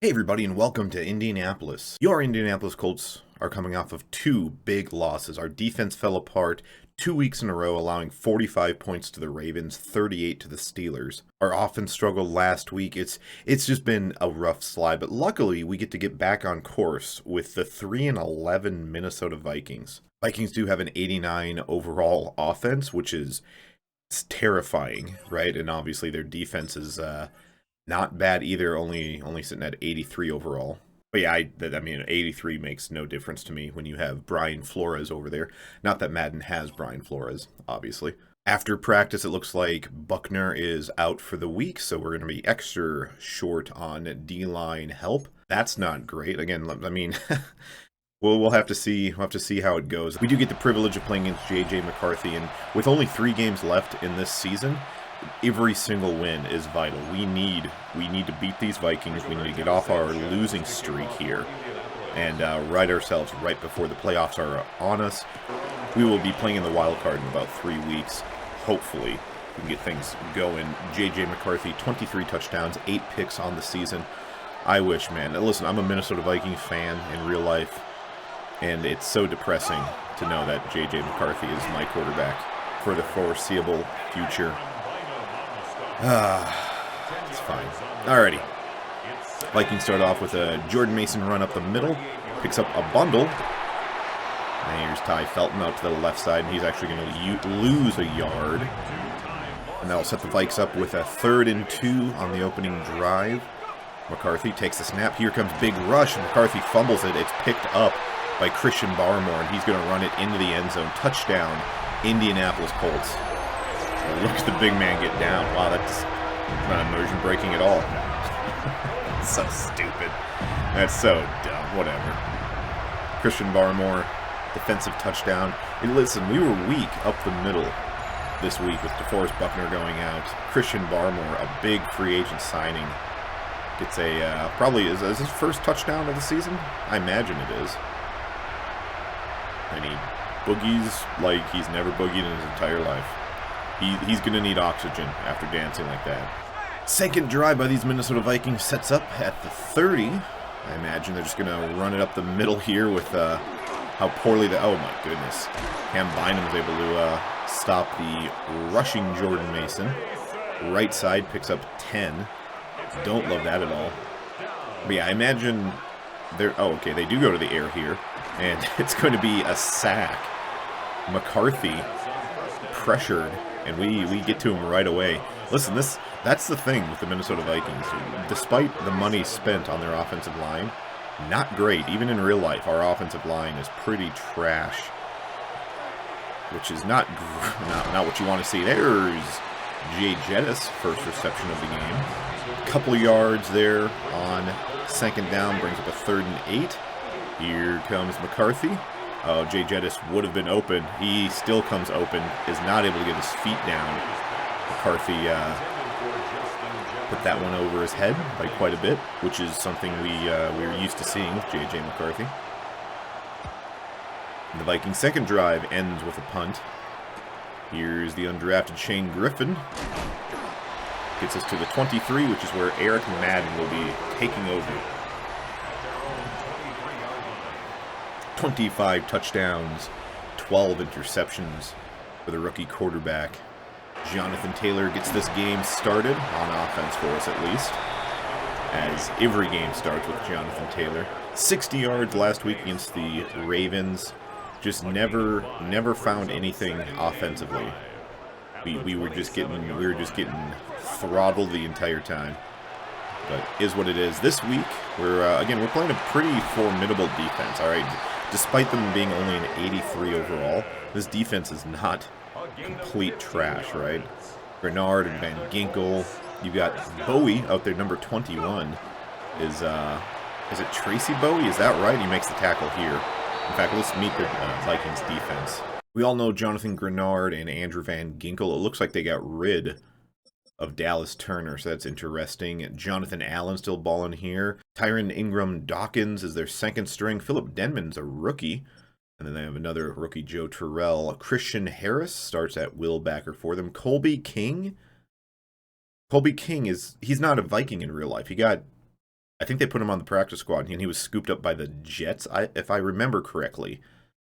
Hey everybody and welcome to Indianapolis. Your Indianapolis Colts are coming off of two big losses. Our defense fell apart 2 weeks in a row, allowing 45 points to the Ravens, 38 to the Steelers. Our offense struggled last week. It's just been a rough slide, but luckily we get to get back on course with the 3-11 Minnesota Vikings. Vikings do have an 89 overall offense, which is terrifying, right? And obviously their defense is not bad either, only sitting at 83 overall. But yeah, I mean, 83 makes no difference to me when you have Brian Flores over there. Not that Madden has Brian Flores, obviously. After practice, it looks like Buckner is out for the week, so we're going to be extra short on D-line help. That's not great. Again, I mean, we'll have to see. We'll have to see how it goes. We do get the privilege of playing against J.J. McCarthy, and with only 3 games left in this season, every single win is vital. We need to beat these Vikings. We need to get off our losing streak here and right ourselves right before the playoffs are on us. We will be playing in the wild card in about 3 weeks. Hopefully, we can get things going. J.J. McCarthy, 23 touchdowns, 8 picks on the season. I wish, man. Listen, I'm a Minnesota Vikings fan in real life, and it's so depressing to know that J.J. McCarthy is my quarterback for the foreseeable future. It's fine. Alrighty. Vikings start off with a Jordan Mason run up the middle. Picks up a bundle. And here's Ty Felton out to the left side. He's actually going to lose a yard. And that'll set the Vikes up with a 3rd and 2 on the opening drive. McCarthy takes the snap. Here comes big rush. And McCarthy fumbles it. It's picked up by Christian Barmore. And he's going to run it into the end zone. Touchdown, Indianapolis Colts. Look at the big man get down. Wow, that's not immersion breaking at all. So stupid. That's so dumb. Whatever. Christian Barmore, defensive touchdown. And listen, we were weak up the middle this week with DeForest Buckner going out. Christian Barmore, a big free agent signing, gets a probably is his first touchdown of the season. I imagine it is. And he boogies like he's never boogied in his entire life. He's going to need oxygen after dancing like that. Second drive by these Minnesota Vikings sets up at the 30. I imagine they're just going to run it up the middle here with how poorly the... Oh, my goodness. Cam Bynum is able to stop the rushing Jordan Mason. Right side picks up 10. Don't love that at all. But yeah, I imagine they're... Oh, okay, they do go to the air here. And it's going to be a sack. McCarthy pressured, and we get to him right away. Listen, that's the thing with the Minnesota Vikings. Despite the money spent on their offensive line, not great. Even in real life, our offensive line is pretty trash, which is not what you want to see. There's Jay Jettis' first reception of the game. Couple yards there on 2nd down, brings up a 3rd and 8. Here comes McCarthy. Oh, Jay Jettis would have been open. He still comes open, is not able to get his feet down. McCarthy put that one over his head by quite a bit, which is something we were used to seeing with J.J. McCarthy. And the Vikings' second drive ends with a punt. Here's the undrafted Shane Griffin. Gets us to the 23, which is where Eric Madden will be taking over. 25 touchdowns, 12 interceptions for the rookie quarterback. Jonathan Taylor gets this game started, on offense for us at least, as every game starts with Jonathan Taylor. 60 yards last week against the Ravens. Just never found anything offensively. We were just getting throttled the entire time. But is what it is. This week, we're playing a pretty formidable defense. All right, despite them being only an 83 overall, this defense is not complete trash, right? Bernard and Van Ginkel. You've got Bowie out there, number 21. Is it Tracy Bowie? Is that right? He makes the tackle here. In fact, let's meet the Vikings defense. We all know Jonathan Grenard and Andrew Van Ginkel. It looks like they got rid of Dallas Turner, so that's interesting. Jonathan Allen still balling here. Tyron Ingram Dawkins is their 2nd string. Philip Denman's a rookie. And then they have another rookie, Joe Terrell. Christian Harris starts at will backer for them. Colby King. He's not a Viking in real life. He got I think they put him on the practice squad, and he was scooped up by the Jets, if I remember correctly.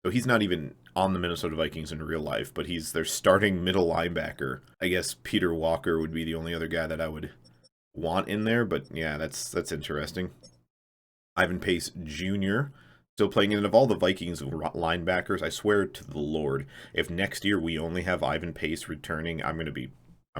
So he's not even on the Minnesota Vikings in real life, but he's their starting middle linebacker. I guess Peter Walker would be the only other guy that I would want in there, but yeah, that's interesting. Ivan Pace Jr. still playing in. And of all the Vikings linebackers, I swear to the Lord, if next year we only have Ivan Pace returning, I'm going to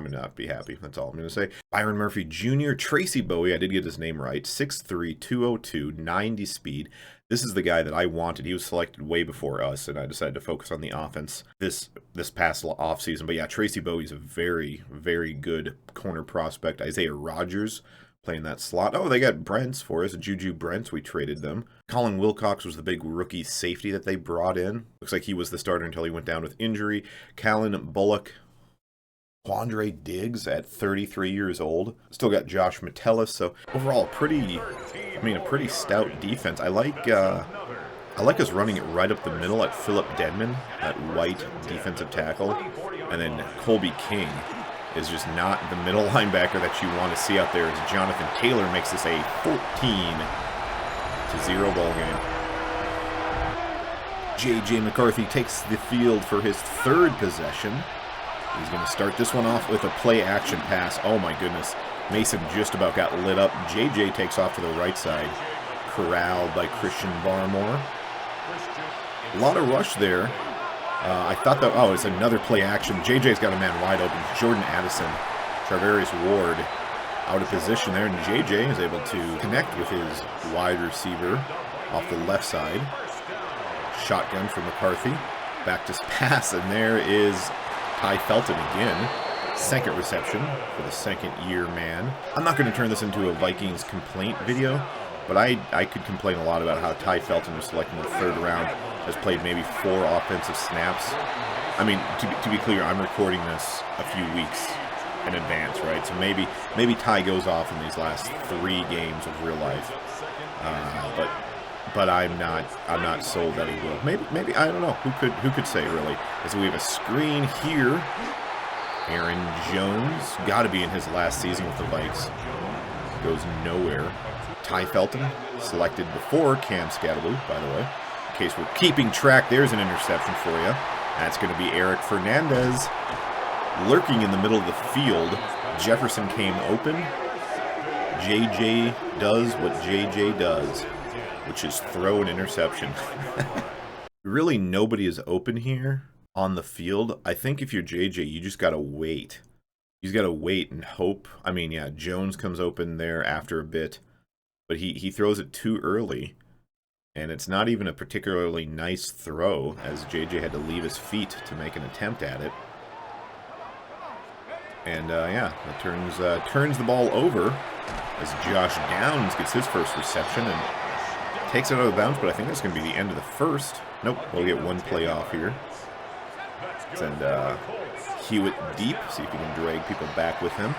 not be happy. That's all I'm going to say. Byron Murphy Jr., Tracy Bowie, I did get his name right, 6'3", 202, 90 speed. This is the guy that I wanted. He was selected way before us, and I decided to focus on the offense this past offseason. But yeah, Tracy Bowie's a very, very good corner prospect. Isaiah Rodgers playing that slot. Oh, they got Brents for us. Juju Brents, we traded them. Colin Wilcox was the big rookie safety that they brought in. Looks like he was the starter until he went down with injury. Callan Bullock. Quandre Diggs at 33 years old. Still got Josh Metellus. So overall, a pretty stout defense. I like us running it right up the middle at Philip Denman, that white defensive tackle. And then Colby King is just not the middle linebacker that you want to see out there, as Jonathan Taylor makes this a 14-0 ball game. J.J. McCarthy takes the field for his third possession. He's going to start this one off with a play-action pass. Oh my goodness. Mason just about got lit up. J.J. takes off to the right side. Corralled by Christian Barmore. A lot of rush there. I thought that, oh, it's another play-action. J.J.'s got a man wide open. Jordan Addison. Charvarius Ward out of position there. And J.J. is able to connect with his wide receiver off the left side. Shotgun for McCarthy. Back to pass, and there is Ty Felton again. Second reception for the second-year man. I'm not going to turn this into a Vikings complaint video, but I could complain a lot about how Ty Felton was selected in the third round, has played maybe 4 offensive snaps. I mean, to be clear, I'm recording this a few weeks in advance, right? So maybe Ty goes off in these last 3 games of real life. But I'm not sold that he will. Maybe I don't know. Who could say really? As we have a screen here. Aaron Jones, got to be in his last season with the Vikes. Goes nowhere. Ty Felton, selected before Cam Scatterloo, by the way. In case we're keeping track, there's an interception for you. That's going to be Eric Fernandez. Lurking in the middle of the field. Jefferson came open. JJ does what JJ does, which is throw an interception. Really, nobody is open here on the field. I think if you're JJ, you just got to wait. You just got to wait and hope. I mean, yeah, Jones comes open there after a bit, but he throws it too early, and it's not even a particularly nice throw, as JJ had to leave his feet to make an attempt at it. And yeah, it turns the ball over as Josh Downs gets his first reception and takes it out of bounds, but I think that's going to be the end of the first. Nope, we'll get one play off here. Send Hewitt deep, see if he can drag people back with him.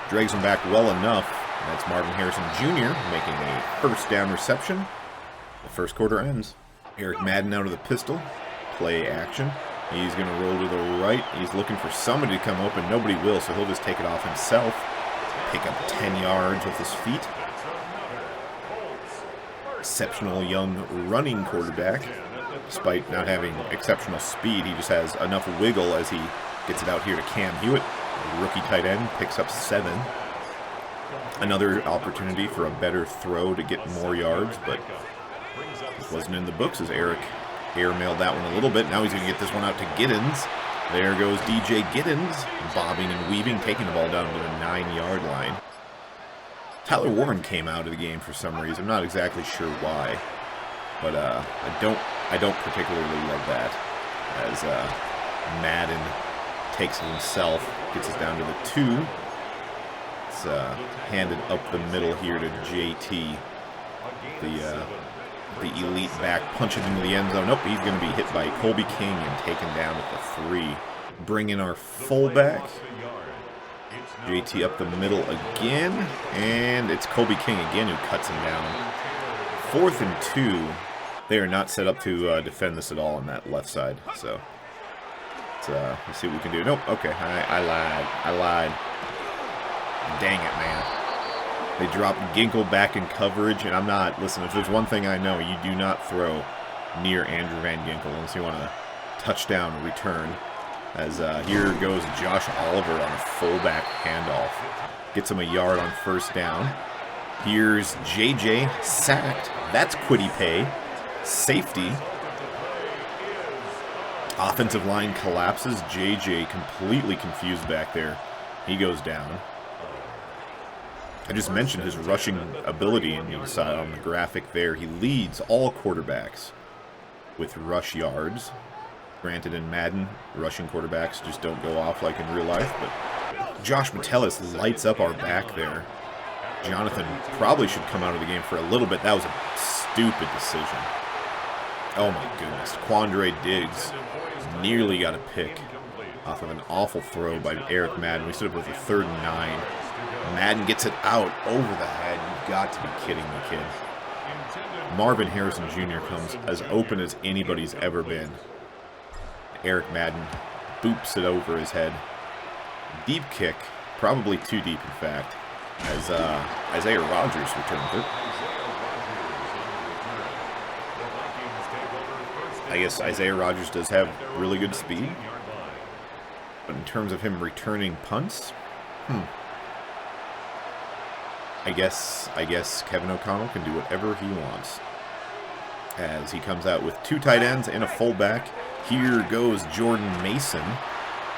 Drags them back well enough. And that's Marvin Harrison Jr. making a first down reception. The first quarter ends. Eric Madden out of the pistol. Play action. He's going to roll to the right. He's looking for somebody to come open. Nobody will, so he'll just take it off himself. Pick up 10 yards with his feet. Exceptional young running quarterback. Despite not having exceptional speed, he just has enough wiggle as he gets it out here to Cam Hewitt. Rookie tight end picks up 7. Another opportunity for a better throw to get more yards, but this wasn't in the books as Eric airmailed that one a little bit. Now he's going to get this one out to Giddens. There goes DJ Giddens, bobbing and weaving, taking the ball down to the 9-yard line. Tyler Warren came out of the game for some reason. I'm not exactly sure why, but I don't particularly love that, as Madden takes it himself, gets us down to the 2. It's handed up the middle here to JT, the elite back, punching into the end zone. Nope, he's going to be hit by Colby King and taken down at the 3. Bring in our fullback. JT up the middle again, and it's Colby King again who cuts him down. 4th and 2. They are not set up to defend this at all on that left side, so let's see what we can do. Nope, okay, I lied. Dang it, man. They drop Ginkle back in coverage, and I'm not, listen, if there's one thing I know, you do not throw near Andrew Van Ginkle unless you want a touchdown return. As here goes Josh Oliver on a fullback handoff. Gets him a yard on first down. Here's JJ sacked. That's Quiddy Pay. Safety. Offensive line collapses. JJ completely confused back there. He goes down. I just mentioned his rushing ability, and you saw it on the graphic there. He leads all quarterbacks with rush yards. Granted, in Madden, rushing quarterbacks just don't go off like in real life, but Josh Metellus lights up our back there. Jonathan probably should come out of the game for a little bit. That was a stupid decision. Oh my goodness. Quandre Diggs nearly got a pick off of an awful throw by Eric Madden. We stood up with a 3rd and 9. Madden gets it out over the head. You've got to be kidding me, kid. Marvin Harrison Jr. comes as open as anybody's ever been. Eric Madden boops it over his head. Deep kick, probably too deep in fact, as Isaiah Rodgers returns it. I guess Isaiah Rodgers does have really good speed, but in terms of him returning punts, I guess Kevin O'Connell can do whatever he wants. As he comes out with 2 tight ends and a fullback. Here goes Jordan Mason.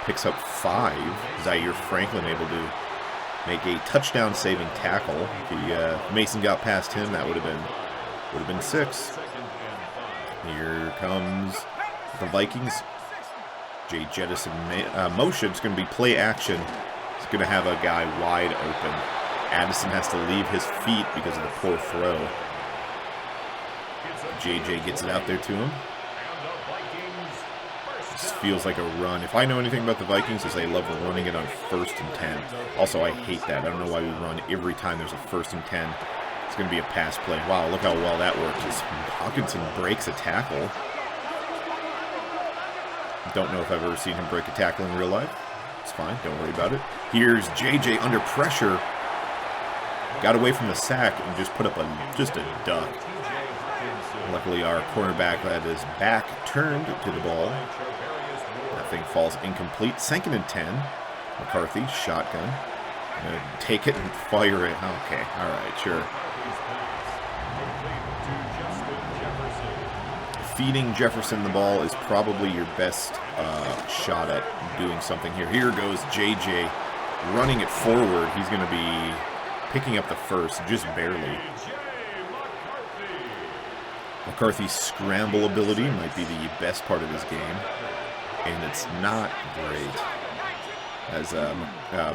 Picks up 5. Zaire Franklin able to make a touchdown-saving tackle. If Mason got past him, that would have been 6. Here comes the Vikings. Jay Jettison motion. It's going to be play action. It's going to have a guy wide open. Addison has to leave his feet because of the poor throw. JJ gets it out there to him. This feels like a run. If I know anything about the Vikings, is they love running it on 1st and 10. Also, I hate that. I don't know why we run every time there's a 1st and 10. It's going to be a pass play. Wow, look how well that worked. As Hawkinson breaks a tackle. Don't know if I've ever seen him break a tackle in real life. It's fine. Don't worry about it. Here's JJ under pressure. Got away from the sack and just put up just a duck. Luckily, our cornerback had his back turned to the ball. That thing falls incomplete. 2nd and 10. McCarthy, shotgun. Gonna take it and fire it. Okay, all right, sure. Feeding Jefferson the ball is probably your best shot at doing something here. Here goes JJ running it forward. He's going to be picking up the 1st, just barely. McCarthy's scramble ability might be the best part of his game, and it's not great. As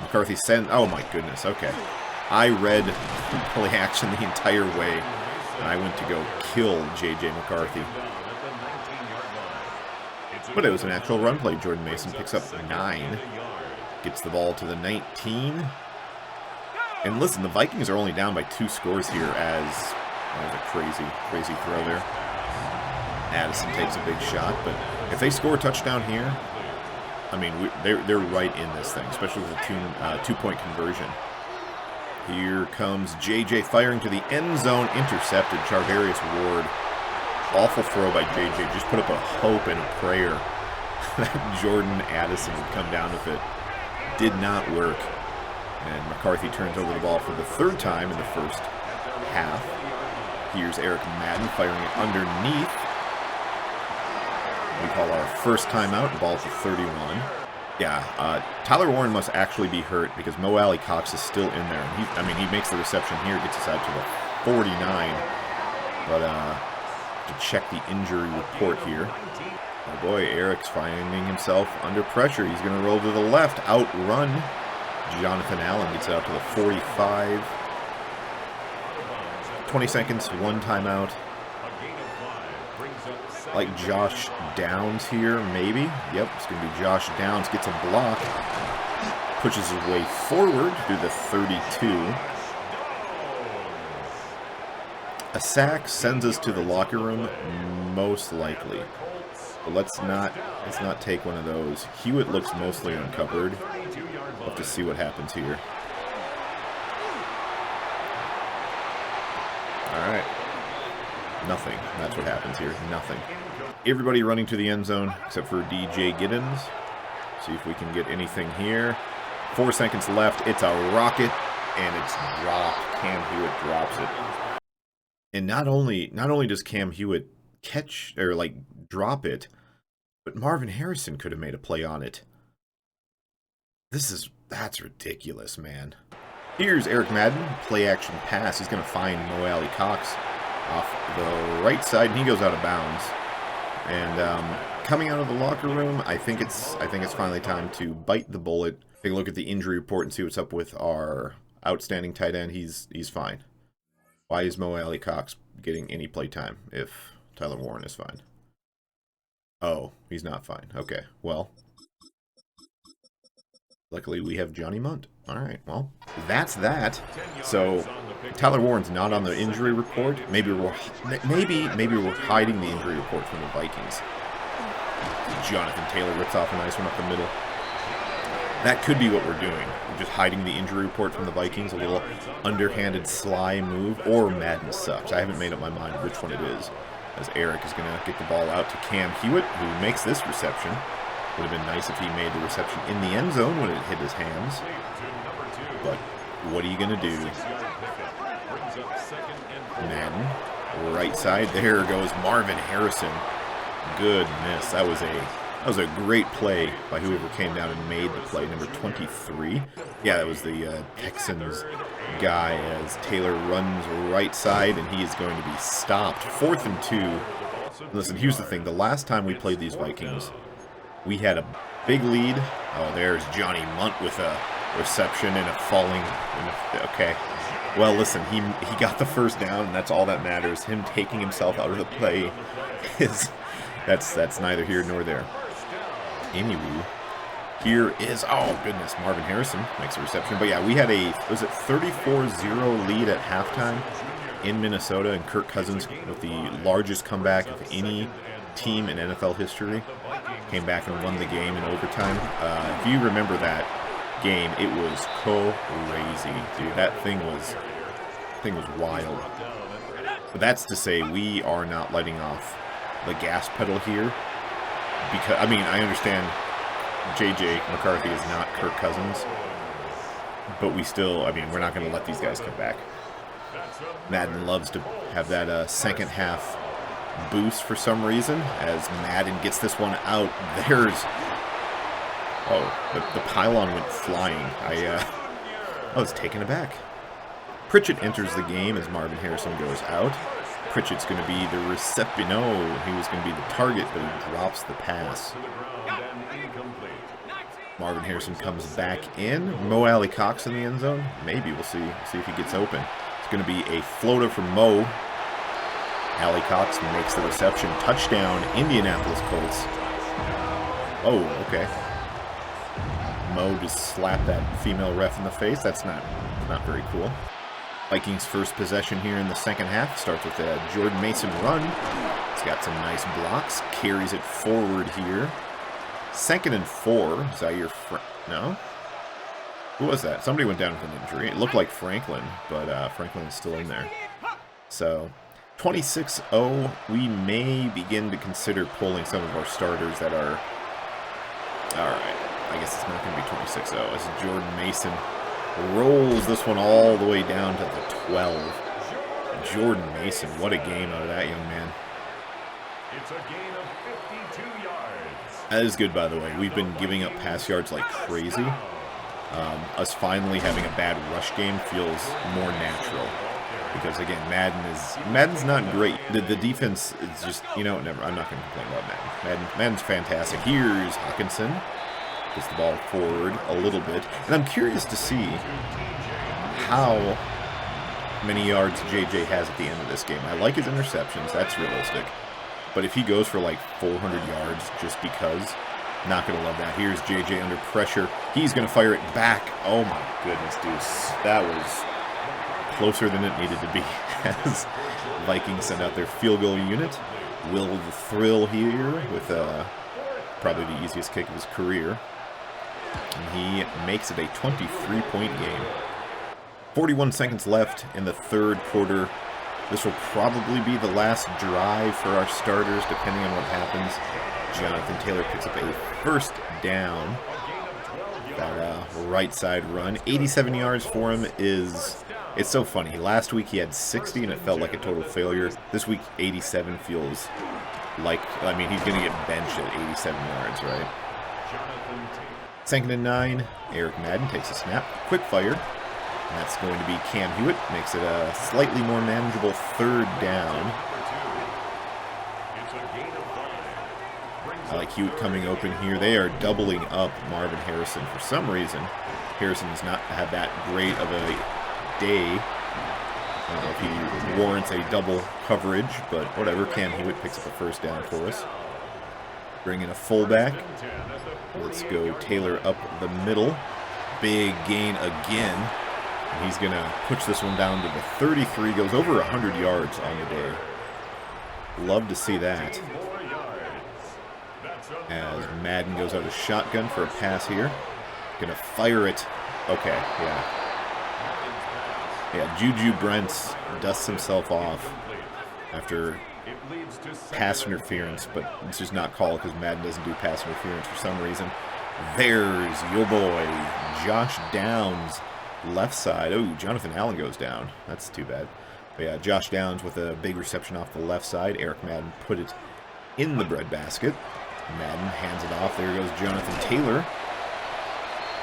McCarthy sent, oh my goodness, okay. I read play action the entire way, and I went to go kill J.J. McCarthy. But it was an actual run play. Jordan Mason picks up 9, gets the ball to the 19. And listen, the Vikings are only down by 2 scores here as that was a crazy throw there. Addison takes a big shot, but if they score a touchdown here, I mean, they're right in this thing, especially with a 2-point conversion. Here comes JJ firing to the end zone, intercepted. Charvarius Ward, awful throw by JJ. Just put up a hope and a prayer that Jordan Addison would come down with it. Did not work. And McCarthy turns over the ball for the 3rd time in the first half. Here's Eric Madden firing it underneath. We call our first timeout, ball to 31. Yeah, Tyler Warren must actually be hurt because Mo Alley Cox is still in there. He makes the reception here, gets us out to the 49. But to check the injury report here. Oh boy, Eric's finding himself under pressure. He's going to roll to the left, outrun Jonathan Allen, gets it out to the 45. 20 seconds, 1 timeout. Like Josh Downs here, maybe. Yep, it's going to be Josh Downs. Gets a block. Pushes his way forward to the 32. A sack sends us to the locker room, most likely. But let's not take one of those. Hewitt looks mostly uncovered. We'll have to see what happens here. Alright. Nothing. That's what happens here. Nothing. Everybody running to the end zone except for DJ Giddens. See if we can get anything here. 4 seconds left. It's a rocket, and it's dropped. Cam Hewitt drops it. And not only does Cam Hewitt catch, or like drop it, but Marvin Harrison could have made a play on it. That's ridiculous, man. Here's Eric Madden, play action pass. He's going to find Mo Alley Cox off the right side, and he goes out of bounds. And coming out of the locker room, I think it's finally time to bite the bullet. Take a look at the injury report and see what's up with our outstanding tight end. He's fine. Why is Mo Alley Cox getting any play time if Tyler Warren is fine? Oh, he's not fine. Okay, well, luckily we have Johnny Munt. All right, well, that's that. So Tyler Warren's not on the injury report. Maybe we're hiding the injury report from the Vikings. Jonathan Taylor rips off a nice one up the middle. That could be what we're doing. We're just hiding the injury report from the Vikings, a little underhanded sly move, or Madden sucks. I haven't made up my mind which one it is, as Eric is going to get the ball out to Cam Hewitt, who makes this reception. Would have been nice if he made the reception in the end zone when it hit his hands. But what are you going to do? Madden, right side. There goes Marvin Harrison. Goodness, that was a great play by whoever came down and made the play, number 23. Yeah, that was the Texans guy as Taylor runs right side, and he is going to be stopped. 4th and 2. Listen, here's the thing. The last time we played these Vikings, we had a big lead. Oh, there's Johnny Munt with a reception and a falling. Okay. Well, listen, he got the first down, and that's all that matters. Him taking himself out of the play that's neither here nor there. Anyway, here is, oh goodness, Marvin Harrison makes a reception. But yeah, we had was it 34-0 lead at halftime in Minnesota, and Kirk Cousins with the largest comeback of any team in NFL history came back and won the game in overtime. If you remember that game, it was crazy, dude. That thing was wild. But that's to say, we are not letting off the gas pedal here, because I mean, I understand J.J. McCarthy is not Kirk Cousins, but we still, I mean, we're not going to let these guys come back. Madden loves to have that second half boost for some reason, as Madden gets this one out. There's, oh, the pylon went flying. I was taken aback. Pritchett enters the game as Marvin Harrison goes out. Pritchett's going to be the reception. No, he was going to be the target, but he drops the pass. Marvin Harrison comes back in. Mo Alley Cox in the end zone. Maybe we'll see. See if he gets open. It's going to be a floater from Mo. Alley Cox makes the reception. Touchdown, Indianapolis Colts. Oh, okay. Mo just slapped that female ref in the face. That's not very cool. Vikings' first possession here in the second half starts with a Jordan Mason run. He's got some nice blocks. Carries it forward here. 2nd and 4. Is that your no? Who was that? Somebody went down with an injury. It looked like Franklin, but Franklin's still in there. So 26-0. We may begin to consider pulling some of our starters that are... Alright, I guess it's not going to be 26-0. As Jordan Mason rolls this one all the way down to the 12. Jordan Mason, what a game out of that young man. It's a gain of 52 yards. That is good, by the way. We've been giving up pass yards like crazy. Us finally having a bad rush game feels more natural. Because, again, Madden's not great. The defense is just, you know, never. I'm not going to complain about Madden. Madden's fantastic. Here's Hawkinson. Gets the ball forward a little bit. And I'm curious to see how many yards JJ has at the end of this game. I like his interceptions. That's realistic. But if he goes for like 400 yards just because, not going to love that. Here's JJ under pressure. He's going to fire it back. Oh my goodness, Deuce. That was closer than it needed to be as Vikings send out their field goal unit. Will the Thrill here with probably the easiest kick of his career. And he makes it a 23-point game. 41 seconds left in the third quarter. This will probably be the last drive for our starters, depending on what happens. Jonathan Taylor picks up a first down. That right side run. 87 yards for him is... It's so funny. Last week he had 60 and it felt like a total failure. This week 87 feels like... I mean, he's going to get benched at 87 yards, right? 2nd and 9. Eric Madden takes a snap. Quick fire. And that's going to be Cam Hewitt. Makes it a slightly more manageable 3rd down. I like Hewitt coming open here. They are doubling up Marvin Harrison for some reason. Harrison's not had that great of a day. I don't know if he warrants a double coverage, but whatever. Cam Hewitt picks up a first down for us. Bring in a fullback. Let's go Taylor up the middle. Big gain again. And he's going to push this one down to the 33. Goes over 100 yards on the day. Love to see that. As Madden goes out of shotgun for a pass here. Gonna fire it. Okay, yeah. Yeah, Juju Brents dusts himself off after pass interference, but it's just not called because Madden doesn't do pass interference for some reason. There's your boy, Josh Downs, left side. Oh, Jonathan Allen goes down. That's too bad. But yeah, Josh Downs with a big reception off the left side. Eric Madden put it in the breadbasket. Madden hands it off. There goes Jonathan Taylor.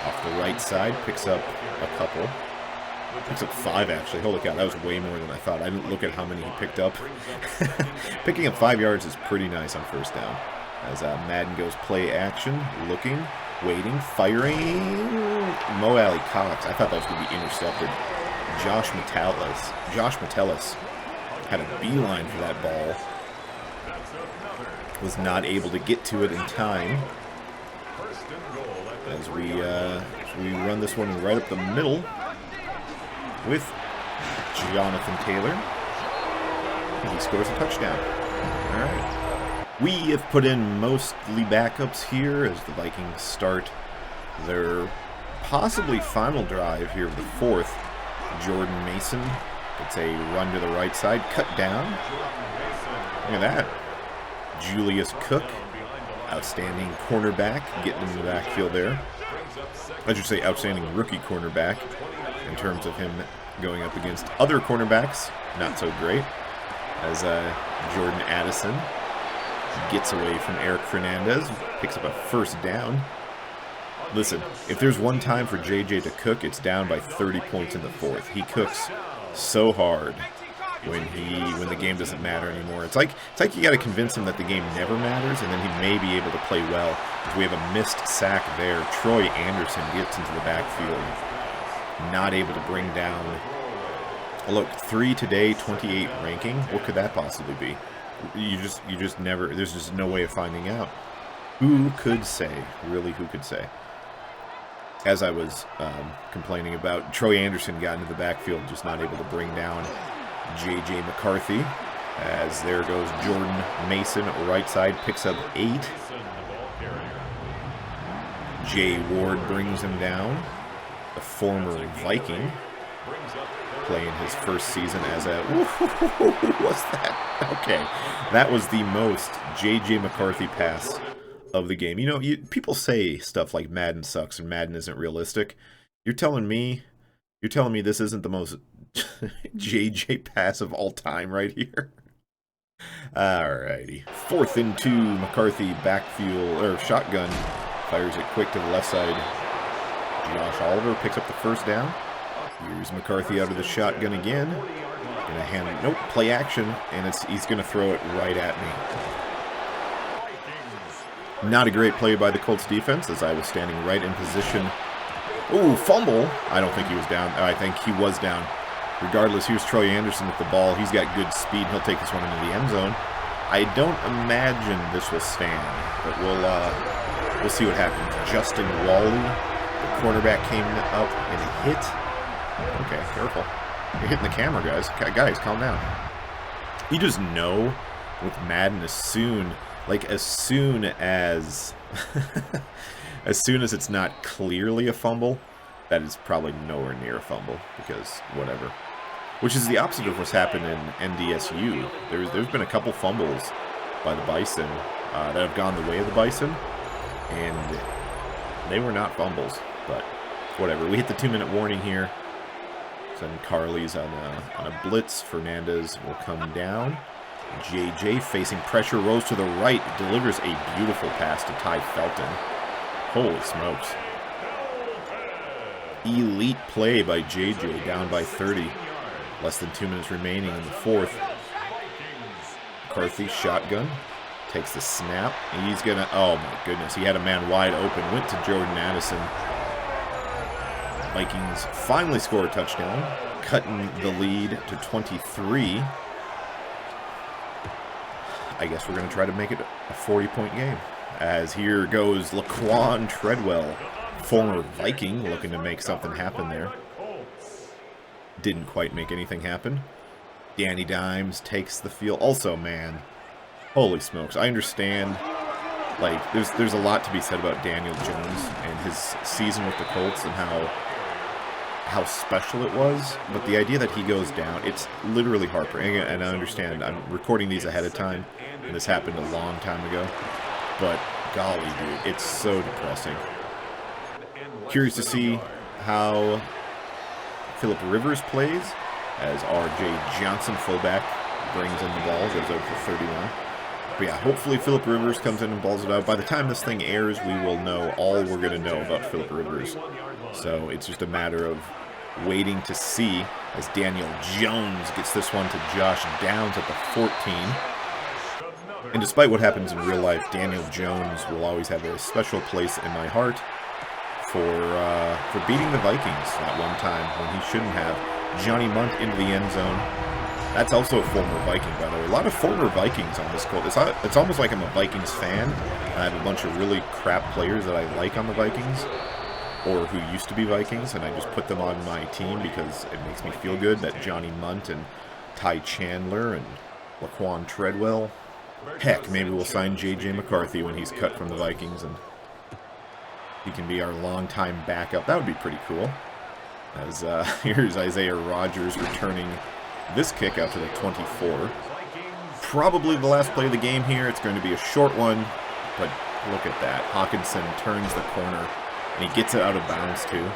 Off the right side. Picks up a couple. Picks up 5, actually. Holy cow, that was way more than I thought. I didn't look at how many he picked up. Picking up 5 yards is pretty nice on first down. As Madden goes play action. Looking. Waiting. Firing. Mo Alley Cox. I thought that was going to be intercepted. Josh Metellus had a beeline for that ball. Was not able to get to it in time. As we run this one right up the middle with Jonathan Taylor. And he scores a touchdown. All right. We have put in mostly backups here as the Vikings start their possibly final drive here of the 4th. Jordan Mason gets a run to the right side, cut down. Look at that. Julius Cook, outstanding cornerback, getting in the backfield there. I should say outstanding rookie cornerback in terms of him going up against other cornerbacks. Not so great. As Jordan Addison gets away from Eric Fernandez, picks up a first down. Listen, if there's one time for JJ to cook, it's down by 30 points in the 4th. He cooks so hard when the game doesn't matter anymore. It's like you got to convince him that the game never matters, and then he may be able to play well. If we have a missed sack there, Troy Anderson gets into the backfield, not able to bring down. Look, 3 today, 28 ranking. What could that possibly be? You just never. There's just no way of finding out. Who could say? Really, who could say? As I was complaining about, Troy Anderson got into the backfield, just not able to bring down J.J. McCarthy. As there goes Jordan Mason, right side, picks up 8. Jay Ward brings him down. The former Viking, playing his first season as a... What's that? Okay, that was the most J.J. McCarthy pass of the game. You know, people say stuff like Madden sucks and Madden isn't realistic. You're telling me this isn't the most JJ pass of all time right here? Alrighty. 4th and 2, McCarthy backfield, or shotgun, fires it quick to the left side. Josh Oliver picks up the first down. Here's McCarthy out of the shotgun again. Gonna hand it, nope, play action, and he's gonna throw it right at me. Not a great play by the Colts defense, as I was standing right in position. Ooh, fumble. I don't think he was down. I think he was down. Regardless, here's Troy Anderson with the ball. He's got good speed. He'll take this one into the end zone. I don't imagine this will stand, but we'll see what happens. Justin Wally, the cornerback, came up and hit. Okay, careful. You're hitting the camera, guys. Guys, calm down. You just know with Madden as soon as as soon as it's not clearly a fumble, that is probably nowhere near a fumble, because whatever. which is the opposite of what's happened in NDSU. There's been a couple fumbles by the Bison that have gone the way of the Bison, and they were not fumbles, but whatever. We hit the 2-minute warning here. Then Carly's on a blitz. Fernandez will come down. JJ facing pressure, rolls to the right, delivers a beautiful pass to Ty Felton. Holy smokes. Elite play by JJ, down by 30. Less than 2 minutes remaining in the fourth. McCarthy shotgun. Takes the snap. He's going to... Oh, my goodness. He had a man wide open. Went to Jordan Addison. Vikings finally score a touchdown. Cutting the lead to 23. I guess we're going to try to make it a 40-point game. As here goes Laquan Treadwell. Former Viking looking to make something happen there. Didn't quite make anything happen. Danny Dimes takes the field. Also, man... Holy smokes, I understand, like, there's a lot to be said about Daniel Jones and his season with the Colts and how special it was, but the idea that he goes down, it's literally heartbreaking, and I understand, I'm recording these ahead of time, and this happened a long time ago, but golly, dude, it's so depressing. Curious to see how Phillip Rivers plays, as R.J. Johnson, fullback, brings in the ball, goes out for 31. But yeah, hopefully Phillip Rivers comes in and balls it out. By the time this thing airs, we will know all we're going to know about Phillip Rivers. So it's just a matter of waiting to see as Daniel Jones gets this one to Josh Downs at the 14. And despite what happens in real life, Daniel Jones will always have a special place in my heart for beating the Vikings that one time when he shouldn't have. Johnny Munt into the end zone. That's also a former Viking, by the way. A lot of former Vikings on this Colt. It's almost like I'm a Vikings fan. I have a bunch of really crap players that I like on the Vikings, or who used to be Vikings, and I just put them on my team because it makes me feel good that Johnny Munt and Ty Chandler and Laquan Treadwell. Heck, maybe we'll sign J.J. McCarthy when he's cut from the Vikings, and he can be our longtime backup. That would be pretty cool. As here's Isaiah Rodgers returning this kick out to the 24. Probably the last play of the game here. It's going to be a short one, but look at that. Hawkinson turns the corner, and he gets it out of bounds too.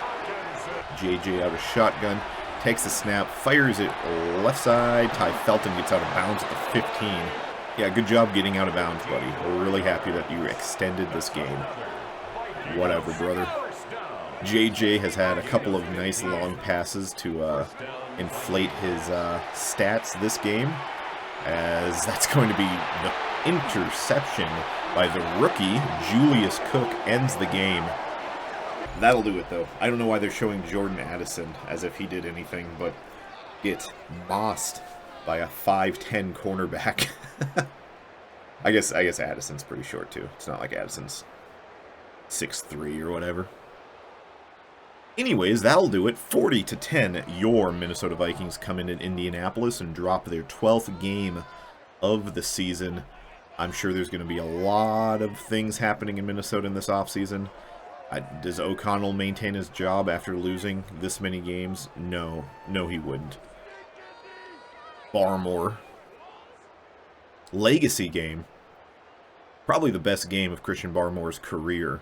JJ out of shotgun, takes the snap, fires it left side. Ty Felton gets out of bounds at the 15. Yeah, good job getting out of bounds, buddy. We're really happy that you extended this game. Whatever, brother. JJ has had a couple of nice long passes to inflate his stats this game, as that's going to be the interception by the rookie. Julius Cook ends the game. That'll do it, though. I don't know why they're showing Jordan Addison as if he did anything, but get bossed by a 5'10" cornerback. I guess Addison's pretty short, too. It's not like Addison's 6'3" or whatever. Anyways, that'll do it. 40-10, your Minnesota Vikings come in Indianapolis and drop their 12th game of the season. I'm sure there's going to be a lot of things happening in Minnesota in this offseason. Does O'Connell maintain his job after losing this many games? No. No, he wouldn't. Barmore. Legacy game. Probably the best game of Christian Barmore's career,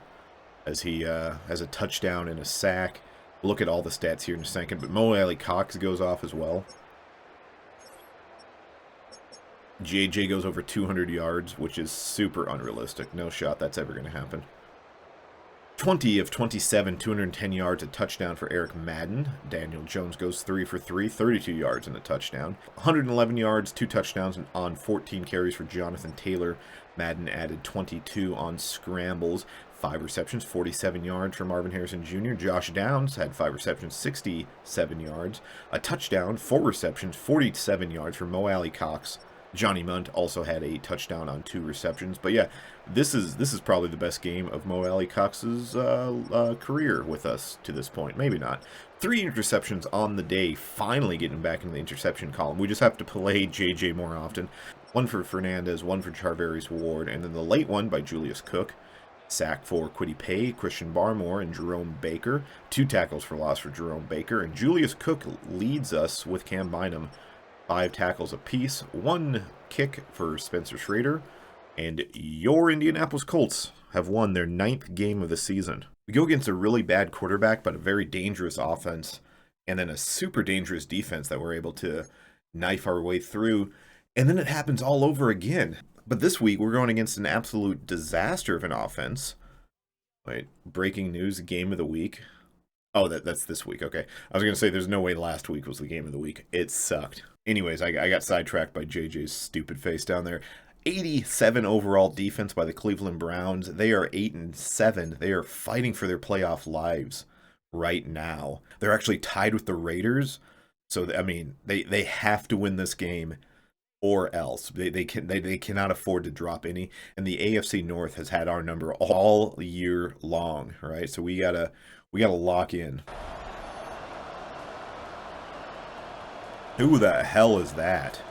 as he has a touchdown and a sack. Look at all the stats here in a second, but Mo Alley Cox goes off as well. JJ goes over 200 yards, which is super unrealistic. No shot that's ever going to happen. 20 of 27, 210 yards, a touchdown for Eric Madden. Daniel Jones goes 3 for 3, 32 yards and a touchdown. 111 yards, 2 touchdowns on 14 carries for Jonathan Taylor. Madden added 22 on scrambles. 5 receptions, 47 yards for Marvin Harrison Jr. Josh Downs had 5 receptions, 67 yards. A touchdown, 4 receptions, 47 yards for Mo Alley Cox. Johnny Munt also had a touchdown on 2 receptions. But yeah, this is probably the best game of Mo Alley Cox's career with us to this point. Maybe not. 3 interceptions on the day, finally getting back into the interception column. We just have to play JJ more often. 1 for Fernandez, 1 for Charvarius Ward, and then the late one by Julius Cook. Sack for Kwity Paye, Christian Barmore, and Jerome Baker. 2 tackles for loss for Jerome Baker. And Julius Cook leads us with Cam Bynum. 5 tackles apiece. 1 kick for Spencer Schrader. And your Indianapolis Colts have won their 9th game of the season. We go against a really bad quarterback, but a very dangerous offense. And then a super dangerous defense that we're able to knife our way through. And then it happens all over again. But this week, we're going against an absolute disaster of an offense. Wait, breaking news, game of the week. Oh, that's this week, okay. I was going to say there's no way last week was the game of the week. It sucked. Anyways, I got sidetracked by JJ's stupid face down there. 87 overall defense by the Cleveland Browns. They are 8-7. They are fighting for their playoff lives right now. They're actually tied with the Raiders. So, I mean, they have to win this game. Or else they cannot afford to drop any, and the AFC North has had our number all year long, right? So we gotta lock in. Who the hell is that?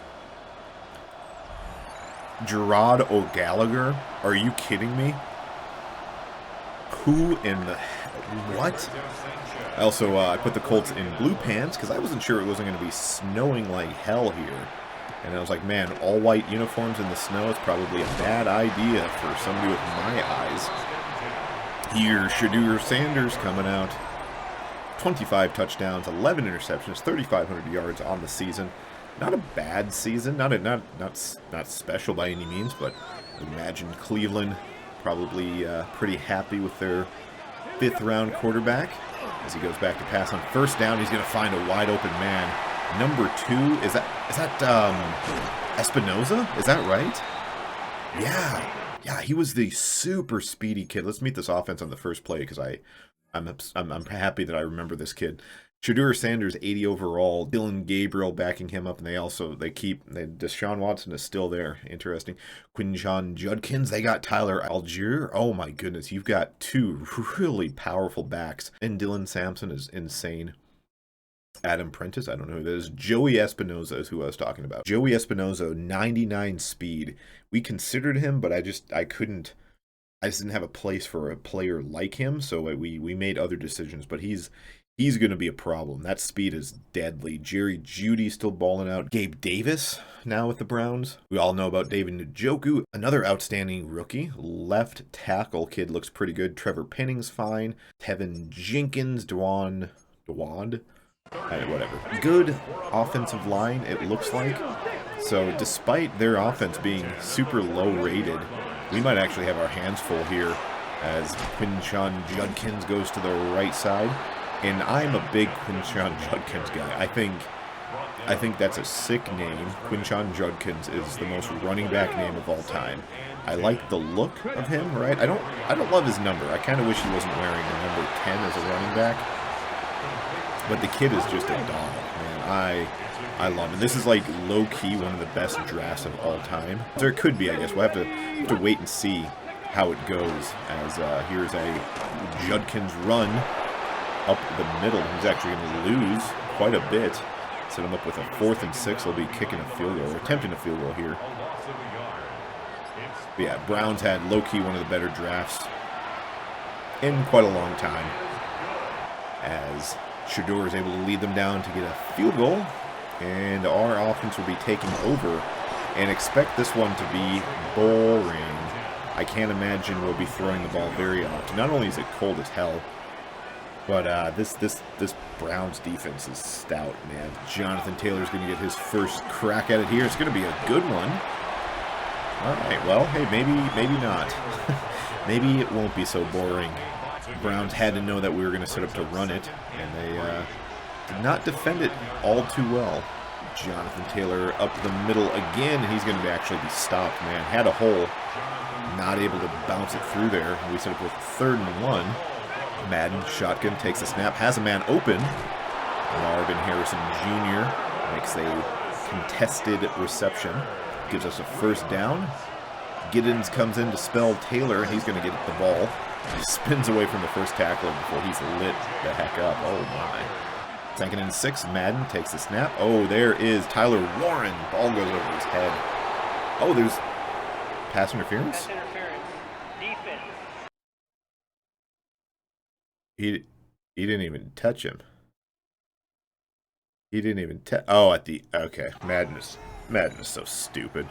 Gerard O'Gallagher? Are you kidding me? Who in the what? Also, I put the Colts in blue pants because I wasn't sure it wasn't going to be snowing like hell here. And I was like, man, all white uniforms in the snow is probably a bad idea for somebody with my eyes. Here's Shedeur Sanders coming out. 25 touchdowns, 11 interceptions, 3,500 yards on the season. Not a bad season, not special by any means, but imagine Cleveland probably pretty happy with their 5th-round quarterback. As he goes back to pass on first down, he's going to find a wide-open man. Number 2, is that Espinoza? Is that right? Yeah, he was the super speedy kid. Let's meet this offense on the first play because I'm happy that I remember this kid. Shedeur Sanders, 80 overall. Dylan Gabriel backing him up, and Deshaun Watson is still there. Interesting. Quinshon Judkins, they got Tyler Algier. Oh my goodness, you've got 2 really powerful backs. And Dylan Sampson is insane. Adam Prentice, I don't know who that is. Joey Espinoza is who I was talking about. Joey Espinoza, 99 speed. We considered him, but I just didn't have a place for a player like him, so we made other decisions, but he's going to be a problem. That speed is deadly. Jerry Jeudy still balling out. Gabe Davis now with the Browns. We all know about David Njoku, another outstanding rookie. Left tackle kid looks pretty good. Trevor Penning's fine. Tevin Jenkins, Dwan. Whatever. Good offensive line, it looks like. So despite their offense being super low rated, we might actually have our hands full here as Quinshon Judkins goes to the right side. And I'm a big Quinshon Judkins guy. I think that's a sick name. Quinshon Judkins is the most running back name of all time. I like the look of him, right? I don't love his number. I kind of wish he wasn't wearing the number 10 as a running back. But the kid is just a dog, man. I love him. This is like low-key one of the best drafts of all time. There could be, I guess. We'll have to wait and see how it goes. As here's a Judkins run up the middle. He's actually going to lose quite a bit. Set him up with a 4th and 6. He'll be kicking a field goal, or attempting a field goal here. But yeah, Browns had low-key one of the better drafts in quite a long time. As Shedeur is able to lead them down to get a field goal, and our offense will be taking over, and expect this one to be boring. I can't imagine we'll be throwing the ball very often. Not only is it cold as hell, but this Browns defense is stout, man. Jonathan Taylor's going to get his first crack at it here. It's going to be a good one. All right, well, hey, maybe not. Maybe it won't be so boring. Browns had to know that we were going to set up to run it, and they did not defend it all too well. Jonathan Taylor up the middle again, and he's going to actually be stopped, man. Had a hole, not able to bounce it through there. We set up with 3rd and 1. Madden, shotgun, takes the snap, has a man open. Marvin Harrison Jr. makes a contested reception, gives us a 1st down. Giddens comes in to spell Taylor, and he's going to get the ball. He spins away from the first tackler before he's lit the heck up. Oh, my. 2nd and 6, Madden takes the snap. Oh, there is Tyler Warren. Ball goes over his head. Oh, there's pass interference? He didn't even touch him. He didn't even touch. Oh, at the okay. Madden is so stupid.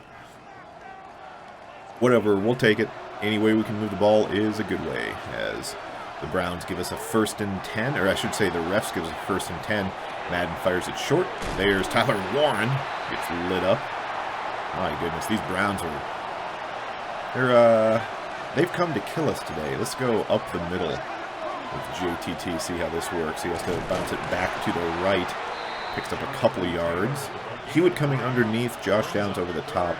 Whatever, we'll take it. Any way we can move the ball is a good way. As the Browns give us a 1st and 10, or I should say the refs give us a 1st and 10. Madden fires it short. There's Tyler Warren. Gets lit up. My goodness, these Browns they've come to kill us today. Let's go up the middle with JTT, see how this works. He has to bounce it back to the right. Picks up a couple of yards. Hewitt coming underneath. Josh Downs over the top.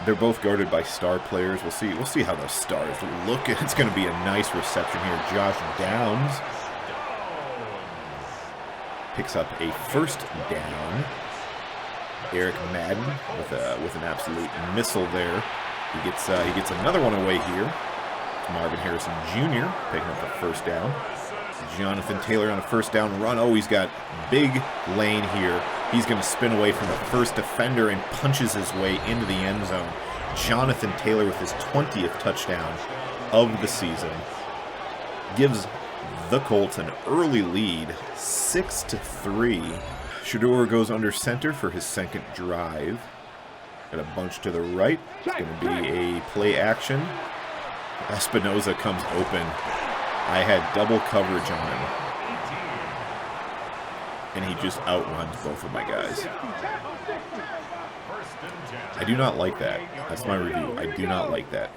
They're both guarded by star players. We'll see how those stars look. It's going to be a nice reception here. Josh Downs picks up a 1st down. Eric Madden with an absolute missile there. He gets another one away here. Marvin Harrison Jr. picking up the 1st down. Jonathan Taylor on a 1st down run. Oh, he's got big lane here. He's going to spin away from the first defender and punches his way into the end zone. Jonathan Taylor with his 20th touchdown of the season gives the Colts an early lead, 6-3. Shedeur goes under center for his 2nd drive. Got a bunch to the right. It's going to be a play action. Espinoza comes open. I had double coverage on him. And he just outruns both of my guys. I do not like that. That's my review. I do not like that.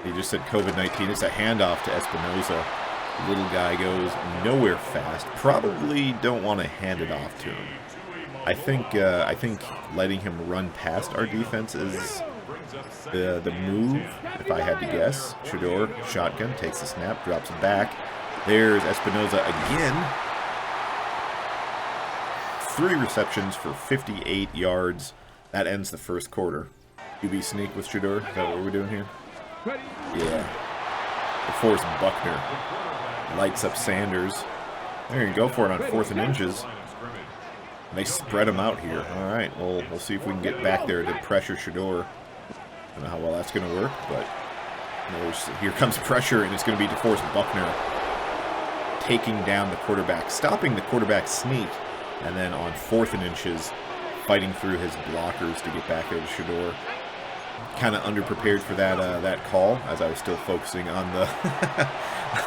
He just said COVID-19. It's a handoff to Espinoza. The little guy goes nowhere fast. Probably don't want to hand it off to him. I think letting him run past our defense is the move, if I had to guess. Shedeur, shotgun, takes the snap, drops it back. There's Espinoza again. 3 receptions for 58 yards. That ends the 1st quarter. QB sneak with Shedeur. Is that what we're doing here? Yeah. DeForest Buckner lights up Sanders. There you go for it on 4th and inches. They spread him out here. All right, well, we'll see if we can get back there to pressure Shedeur. I don't know how well that's going to work, but here comes pressure, and it's going to be DeForest Buckner taking down the quarterback, stopping the quarterback sneak, and then on 4th and inches, fighting through his blockers to get back there to Shedeur. Kind of underprepared for that call, as I was still focusing on the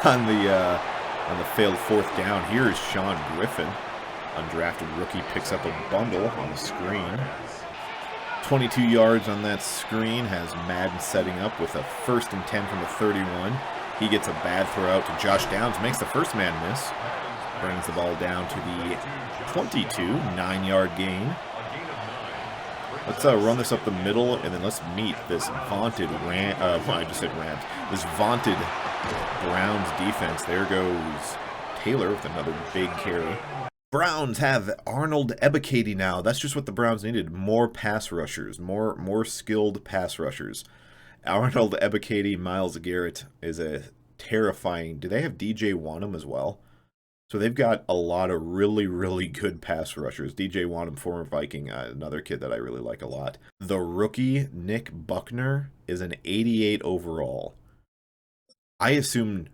on the failed 4th down. Here is Sean Griffin, undrafted rookie, picks up a bundle on the screen. 22 yards on that screen has Madden setting up with a 1st and 10 from the 31. He gets a bad throw out to Josh Downs, makes the 1st man miss. Brings the ball down to the 22, 9-yard gain. Let's run this up the middle, and then let's meet this vaunted this vaunted Browns defense. There goes Taylor with another big carry. Browns have Arnold Ebiketie now. That's just what the Browns needed. More pass rushers, more skilled pass rushers. Arnold Ebiketie, Myles Garrett is a terrifying. Do they have DJ Wanham as well? So they've got a lot of really, really good pass rushers. DJ Wanham, former Viking, another kid that I really like a lot. The rookie, Nick Buckner, is an 88 overall. I assumed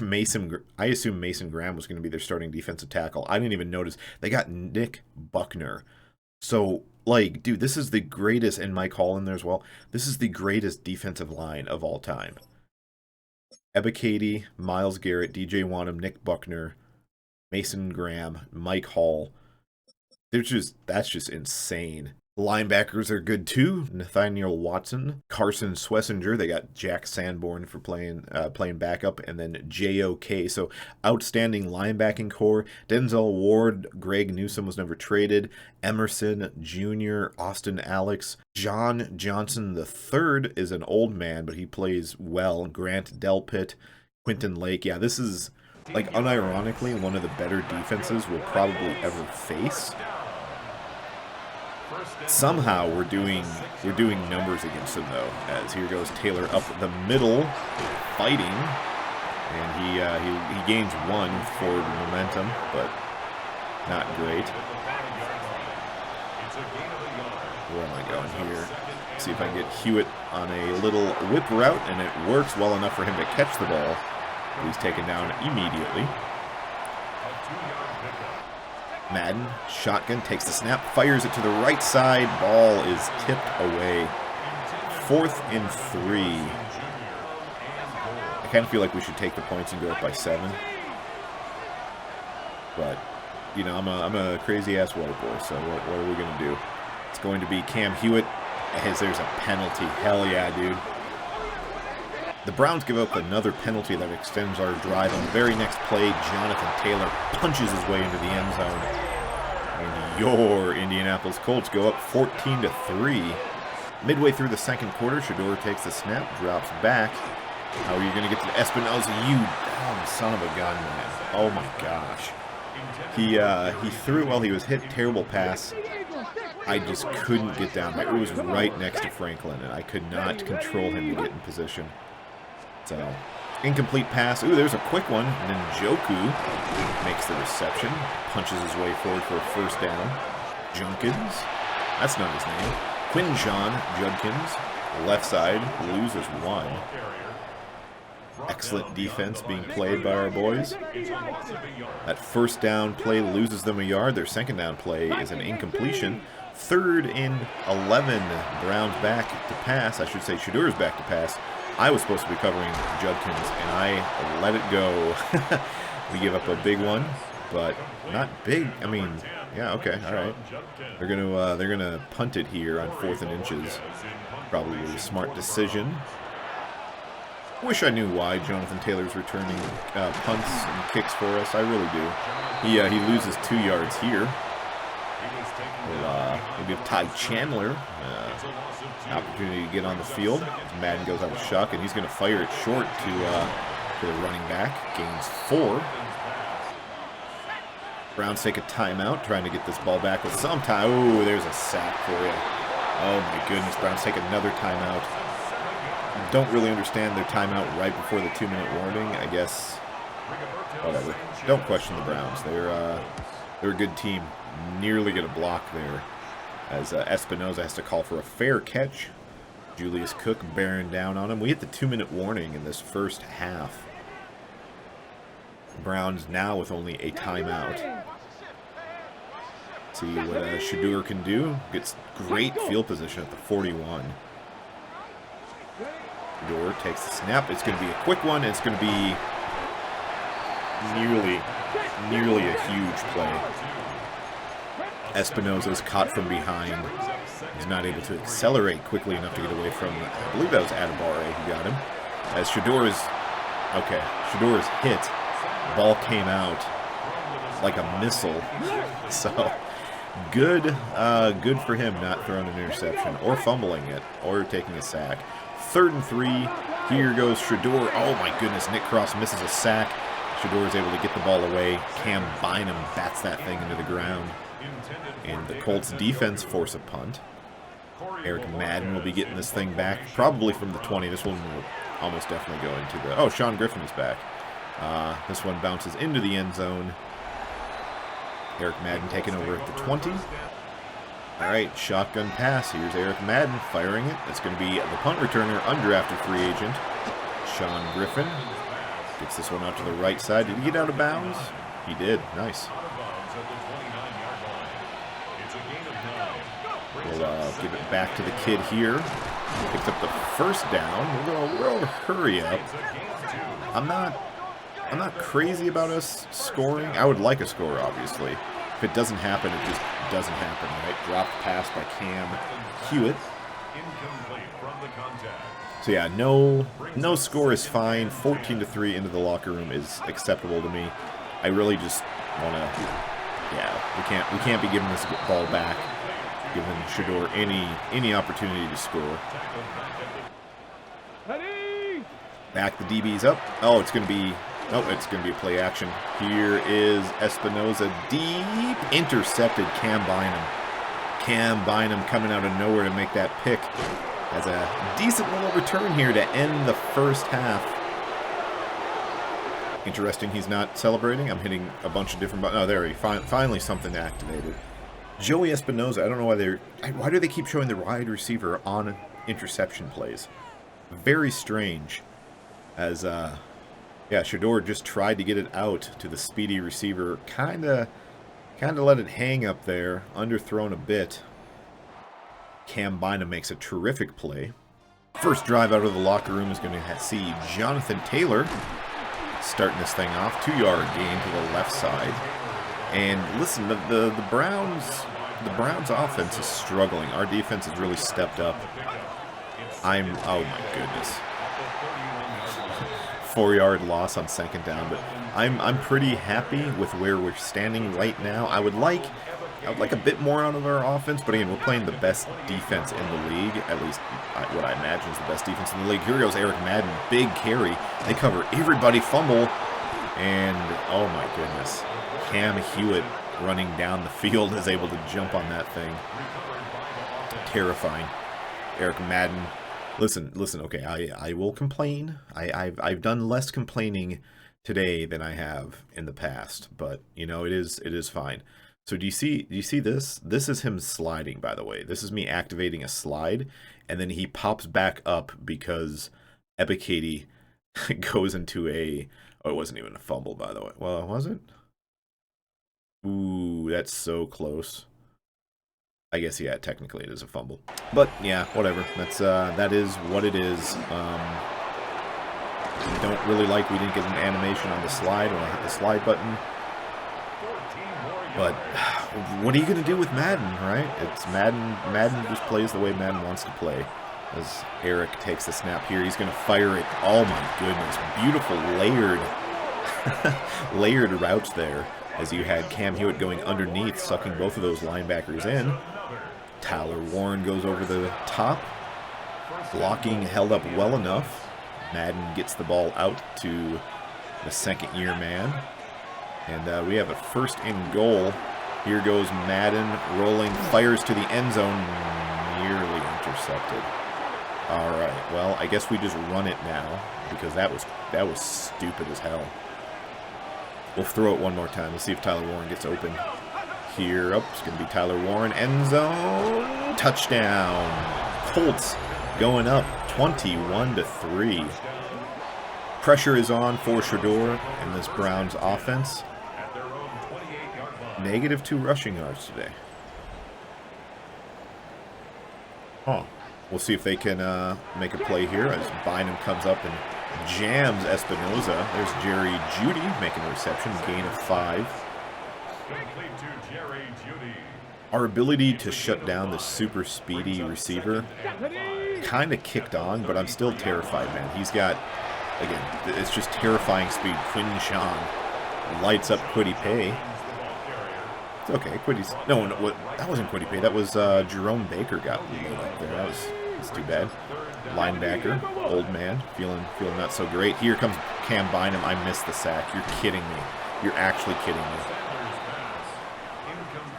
Mason Graham was going to be their starting defensive tackle. I didn't even notice. They got Nick Buckner. So, like, dude, this is the greatest, and Mike Hall in there as well. This is the greatest defensive line of all time. Ebiketie, Myles Garrett, DJ Wanham, Nick Buckner, Mason Graham, Mike Hall. That's just insane. Linebackers are good too. Nathaniel Watson, Carson Swessinger. They got Jack Sanborn for playing backup, and then JOK. So outstanding linebacking core. Denzel Ward, Greg Newsome was never traded. Emerson Jr., Austin Alex, John Johnson III is an old man, but he plays well. Grant Delpit, Quentin Lake. Yeah, this is, like, unironically one of the better defenses we'll probably ever face. Somehow we're doing numbers against him though, as here goes Taylor up the middle, fighting, and he gains 1 forward momentum, but not great. Where am I going here? See if I can get Hewitt on a little whip route, and it works well enough for him to catch the ball. He's taken down immediately. Madden, shotgun, takes the snap, fires it to the right side. Ball is tipped away. 4th and 3. I kind of feel like we should take the points and go up by 7. But, you know, I'm a crazy-ass white boy, so what are we going to do? It's going to be Cam Hewitt, as there's a penalty. Hell yeah, dude. The Browns give up another penalty that extends our drive. On the very next play, Jonathan Taylor punches his way into the end zone. And your Indianapolis Colts go up 14-3. Midway through the second quarter, Shedeur takes the snap, drops back. How are you going to get to Espinoza? You dumb son of a gun, man. Oh my gosh. He threw it while he was hit. Terrible pass. I just couldn't get down. It was right next to Franklin, and I could not control him to get in position. So, incomplete pass. Ooh, there's a quick one. And then Njoku makes the reception. Punches his way forward for a first down. Junkins. That's not his name. Quinjon Judkins. Left side. Loses 1. Excellent defense being played by our boys. That first down play loses them a yard. Their second down play is an incompletion. 3rd and 11. Browns back to pass. I should say Shedeur's back to pass. I was supposed to be covering Judkins, and I let it go. We give up a big one, but not big. I mean, yeah, okay, all right. They're gonna punt it here on 4th and inches. Probably a smart decision. Wish I knew why Jonathan Taylor's returning punts and kicks for us. I really do. He loses 2 yards here. We'll give Ty Chandler an opportunity to get on the field. Madden goes out of shock, and he's going to fire it short to the running back. Gains 4. Browns take a timeout, trying to get this ball back with some time. Oh, there's a sack for you. Oh my goodness, Browns take another timeout. Don't really understand their timeout right before the 2-minute warning. I guess, whatever. Don't question the Browns. They're a good team. Nearly get a block there, as Espinoza has to call for a fair catch. Julius Cook bearing down on him. We hit the 2-minute warning in this first half. Browns now with only a timeout. See what Shedeur can do. Gets great field position at the 41. Shedeur takes the snap. It's going to be a quick one. It's going to be nearly a huge play. Espinoza's caught from behind. He's not able to accelerate quickly enough to get away from, I believe that was Adibare who got him. As Shedeur is hit. The ball came out like a missile. So, good for him not throwing an interception or fumbling it or taking a sack. 3rd and 3. Here goes Shedeur. Oh my goodness, Nick Cross misses a sack. Shedeur is able to get the ball away. Cam Bynum bats that thing into the ground. And the Colts defense force a punt. Eric Madden will be getting this thing back, probably from the 20. This one will almost definitely go into the... Oh, Sean Griffin is back. This one bounces into the end zone. Eric Madden taking over at the 20. All right, shotgun pass. Here's Eric Madden firing it. It's going to be the punt returner, undrafted free agent, Sean Griffin. Gets this one out to the right side. Did he get out of bounds? He did. Nice. We'll give it back to the kid here. Picks up the first down. We'll hurry up. I'm not crazy about us scoring. I would like a score, obviously. If it doesn't happen, it just doesn't happen, right? Dropped pass by Cam Hewitt. So yeah, no score is fine. 14-3 into the locker room is acceptable to me. I really just want to, yeah, we can't be giving this ball back, giving Shedeur any opportunity to score. Back the DB's up. Oh, it's going to be a play action. Here is Espinoza, deep, intercepted Cam Bynum. Cam Bynum coming out of nowhere to make that pick. Has a decent little return here to end the first half. Interesting he's not celebrating. I'm hitting a bunch of different buttons. Oh, there he finally something activated. Joey Espinoza, I don't know why do they keep showing the wide receiver on interception plays? Very strange. As Yeah, Shador just tried to get it out to the speedy receiver. Kinda let it hang up there. Underthrown a bit. Cam Bynum makes a terrific play. First drive out of the locker room is going to see Jonathan Taylor starting this thing off. 2-yard gain to the left side. And listen, the Browns offense is struggling. Our defense has really stepped up. Oh my goodness. 4-yard loss on second down, but I'm pretty happy with where we're standing right now. I would like a bit more out of our offense, but again, we're playing the best defense in the league, at least what I imagine is the best defense in the league. Here goes Eric Madden, big carry. They cover everybody, fumble, and oh my goodness, Cam Hewitt running down the field is able to jump on that thing. Terrifying. Eric Madden. Listen, okay, I will complain. I've done less complaining today than I have in the past, but you know, it is fine. So do you see this? This is him sliding, by the way. This is me activating a slide, and then he pops back up because Ebiketie goes into a... Oh, it wasn't even a fumble, by the way. Well, was it? Ooh, that's so close. I guess, yeah, technically it is a fumble. But, yeah, whatever. That is what it is. Don't really like we didn't get an animation on the slide when I hit the slide button. But what are you going to do with Madden, right? It's Madden. Madden just plays the way Madden wants to play. As Eric takes the snap here, he's going to fire it. Oh my goodness, beautiful layered routes there. As you had Cam Hewitt going underneath, sucking both of those linebackers in. Tyler Warren goes over the top. Blocking held up well enough. Madden gets the ball out to the second-year man. And we have a first and goal. Here goes Madden, rolling, fires to the end zone, nearly intercepted. All right, well, I guess we just run it now, because that was stupid as hell. We'll throw it one more time. Let's see if Tyler Warren gets open. Here, it's going to be Tyler Warren, end zone, touchdown. Colts going up 21-3. Pressure is on for Shador in this Browns offense. -2 rushing yards today. Huh. We'll see if they can make a play here as Bynum comes up and jams Espinoza. There's Jerry Jeudy making a reception, gain of 5. Our ability to shut down the super speedy receiver kind of kicked on, but I'm still terrified, man. He's got, again, it's just terrifying speed. Quinn Sean lights up Kwity Paye. It's okay, Quiddy's... No, that wasn't Kwity Paye. That was Jerome Baker got lit up there. That's too bad. Linebacker, old man, feeling not so great. Here comes Cam Bynum. I missed the sack. You're kidding me. You're actually kidding me.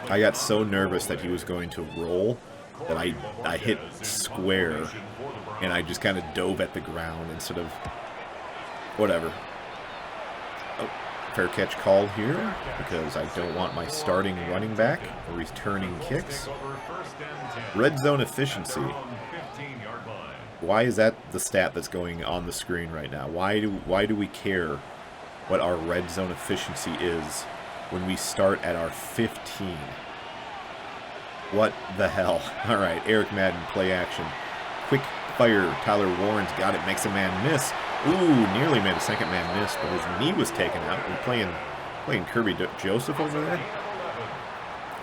I got so nervous that he was going to roll that I hit square, and I just kind of dove at the ground instead of... Whatever. Oh, fair catch call here, because I don't want my starting running back returning kicks. Red zone efficiency. Why is that the stat that's going on the screen right now? Why do we care what our red zone efficiency is when we start at our 15? What the hell? All right, Eric Madden, play action. Quick fire. Tyler Warren's got it, makes a man miss. Ooh, nearly made a second man miss, but his knee was taken out. We're playing Kirby Joseph over there.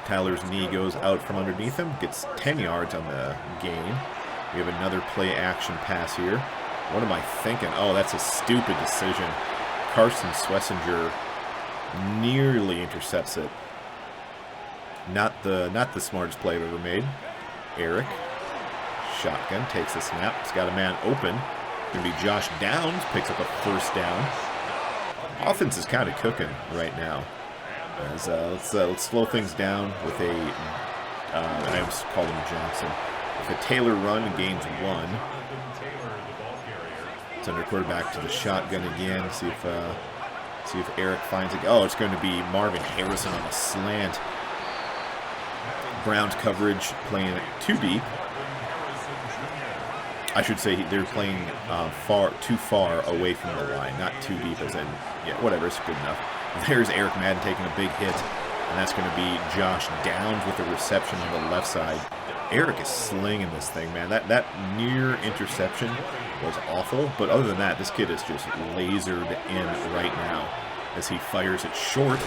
Tyler's knee goes out from underneath him, gets 10 yards on the gain. We have another play action pass here. What am I thinking? Oh, that's a stupid decision. Carson Swessinger nearly intercepts it. Not the smartest play I've ever made. Eric, shotgun, takes the snap. It's got a man open. Gonna be Josh Downs, picks up a first down. Offense is kind of cooking right now. As, let's slow things down with a, I almost called him Johnson. With a Taylor run, gains 1. It's under quarterback to the shotgun again. See if Eric finds it. Oh, it's going to be Marvin Harrison on a slant. Browns coverage playing it too deep. I should say they're playing too far away from the line, not too deep as in, yeah, whatever, it's good enough. There's Eric Madden taking a big hit, and that's going to be Josh Downs with a reception on the left side. Eric is slinging this thing, man. That near interception was awful, but other than that, this kid is just lasered in right now as he fires it short.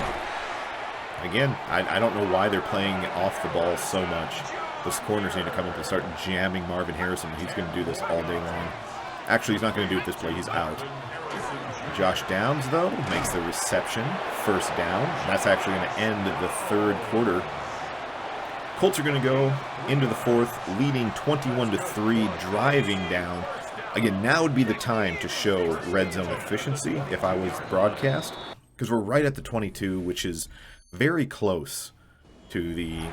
Again, I don't know why they're playing off the ball so much. Those corners need to come up and start jamming Marvin Harrison. He's going to do this all day long. Actually, he's not going to do it this play. He's out. Josh Downs, though, makes the reception. First down. That's actually going to end the third quarter. Colts are going to go into the fourth, leading 21-3, driving down. Again, now would be the time to show red zone efficiency if I was broadcast, because we're right at the 22, which is very close to the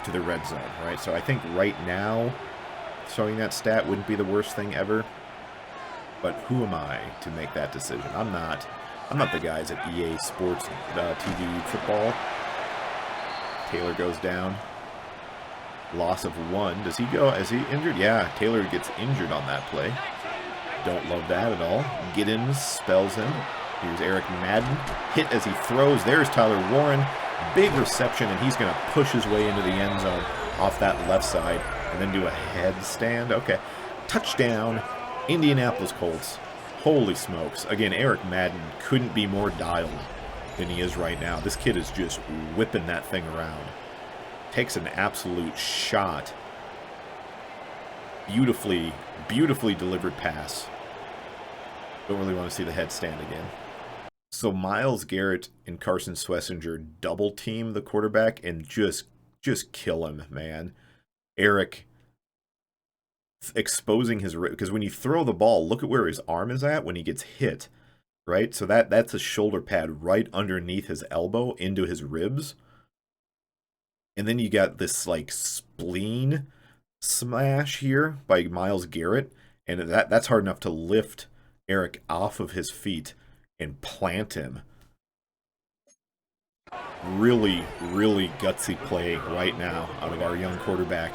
red zone, right? So I think right now, showing that stat wouldn't be the worst thing ever. But who am I to make that decision? I'm not the guys at EA Sports TV football. Taylor goes down. Loss of 1. Does he go? Is he injured? Yeah, Taylor gets injured on that play. Don't love that at all. Giddens spells him. Here's Eric Madden. Hit as he throws. There's Tyler Warren. Big reception, and he's going to push his way into the end zone off that left side and then do a headstand. Okay. Touchdown, Indianapolis Colts. Holy smokes. Again, Eric Madden couldn't be more dialed than he is right now. This kid is just whipping that thing around. Takes an absolute shot. Beautifully, beautifully delivered pass. Don't really want to see the headstand again. So Myles Garrett and Carson Schlesinger double team the quarterback and just kill him, man. Eric exposing his, because when you throw the ball, look at where his arm is at when he gets hit, right? So that's a shoulder pad right underneath his elbow into his ribs. And then you got this like spleen smash here by Myles Garrett, and that's hard enough to lift Eric off of his feet and plant him. Really, really gutsy play right now out of our young quarterback.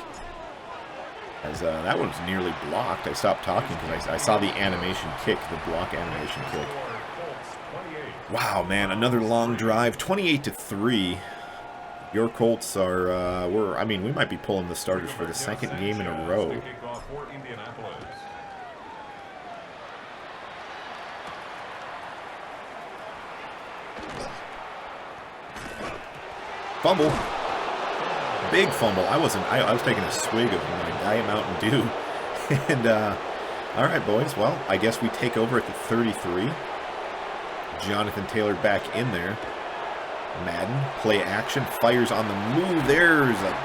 As that one's nearly blocked. I stopped talking because I saw the animation kick, the block animation kick. Wow, man, another long drive, 28-3. Your Colts are, I mean, we might be pulling the starters for the second game in a row. Fumble. Big fumble. I was taking a swig of my Diet Mountain Dew. And, all right, boys. Well, I guess we take over at the 33. Jonathan Taylor back in there. Madden, play action, fires on the move. There's a,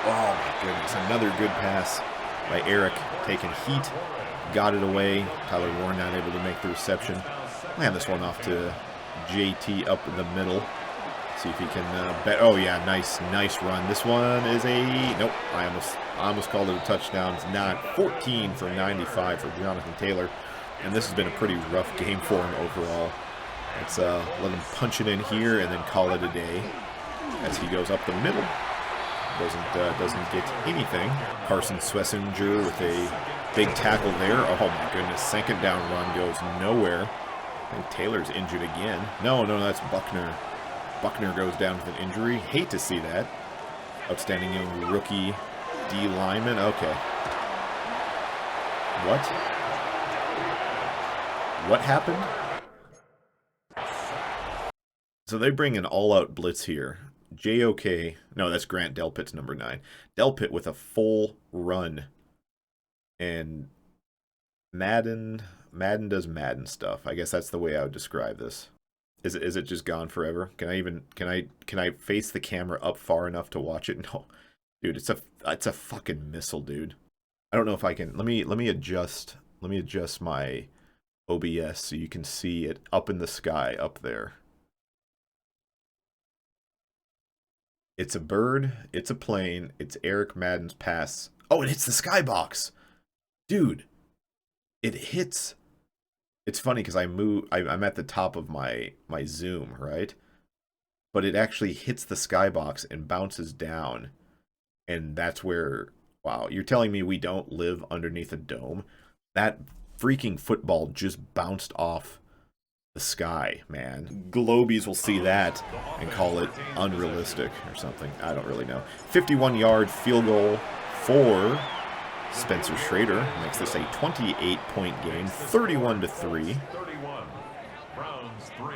oh my goodness, another good pass by Eric, taking heat. Got it away. Tyler Warren not able to make the reception. I'll hand this one off to JT up in the middle. See if he can bet. Oh yeah, nice run. This one is a, nope, I almost called it a touchdown. It's not. 14 for 95 for Jonathan Taylor. And this has been a pretty rough game for him overall. Let's let him punch it in here and then call it a day as he goes up the middle. Doesn't get anything. Carson Schlesinger with a big tackle there. Oh my goodness, second down run goes nowhere. I think Taylor's injured again. No, that's Buckner. Buckner goes down with an injury. Hate to see that. Outstanding young rookie D lineman. Okay. What happened? So they bring an all-out blitz here. JOK. No, that's Grant Delpit's number 9. Delpit with a full run. And Madden does Madden stuff. I guess that's the way I would describe this. Is it just gone forever? Can I face the camera up far enough to watch it? No. Dude, it's a fucking missile, dude. I don't know if I can. Let me adjust my OBS so you can see it up in the sky up there. It's a bird, it's a plane, it's Eric Madden's pass. Oh, it hits the skybox. Dude, it hits. It's funny because I'm at the top of my zoom, right? But it actually hits the skybox and bounces down. And that's where, wow, you're telling me we don't live underneath a dome? That freaking football just bounced off the sky, man. Globies will see that and call it unrealistic or something. I don't really know. 51-yard field goal for Spencer Schrader makes this a 28-point game, 31-3. Browns 3.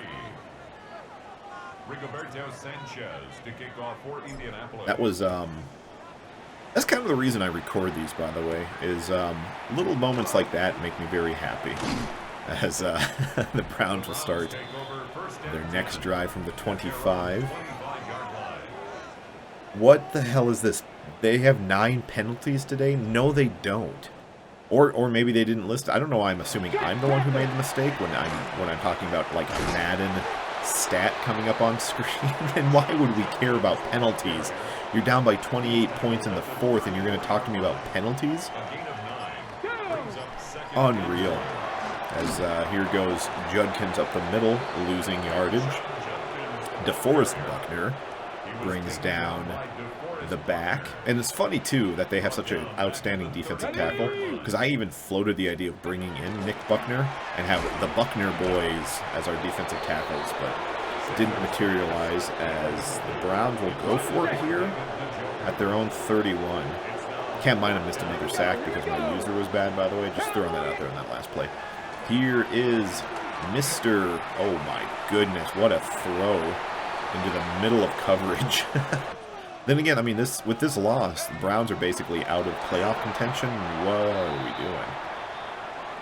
Rigoberto Sanchez to kick off for Indianapolis. That was that's kind of the reason I record these, by the way, is little moments like that make me very happy. As the Browns will start their next drive from the 25. What the hell is this? They have 9 penalties today? No, they don't. Or maybe they didn't list. I don't know why I'm assuming I'm the one who made the mistake when I'm talking about like a Madden stat coming up on screen. And why would we care about penalties? You're down by 28 points in the 4th, and you're going to talk to me about penalties? Unreal. As here goes Judkins up the middle, losing yardage. DeForest Buckner brings down the back. And it's funny, too, that they have such an outstanding defensive tackle, because I even floated the idea of bringing in Nick Buckner and have the Buckner boys as our defensive tackles, but it didn't materialize as the Browns will go for it here at their own 31. Cam Bynum missed another sack because my user was bad, by the way. Just throwing that out there in that last play. Here is Mr. Oh my goodness, what a throw into the middle of coverage. Then again, I mean, with this loss, the Browns are basically out of playoff contention. What are we doing?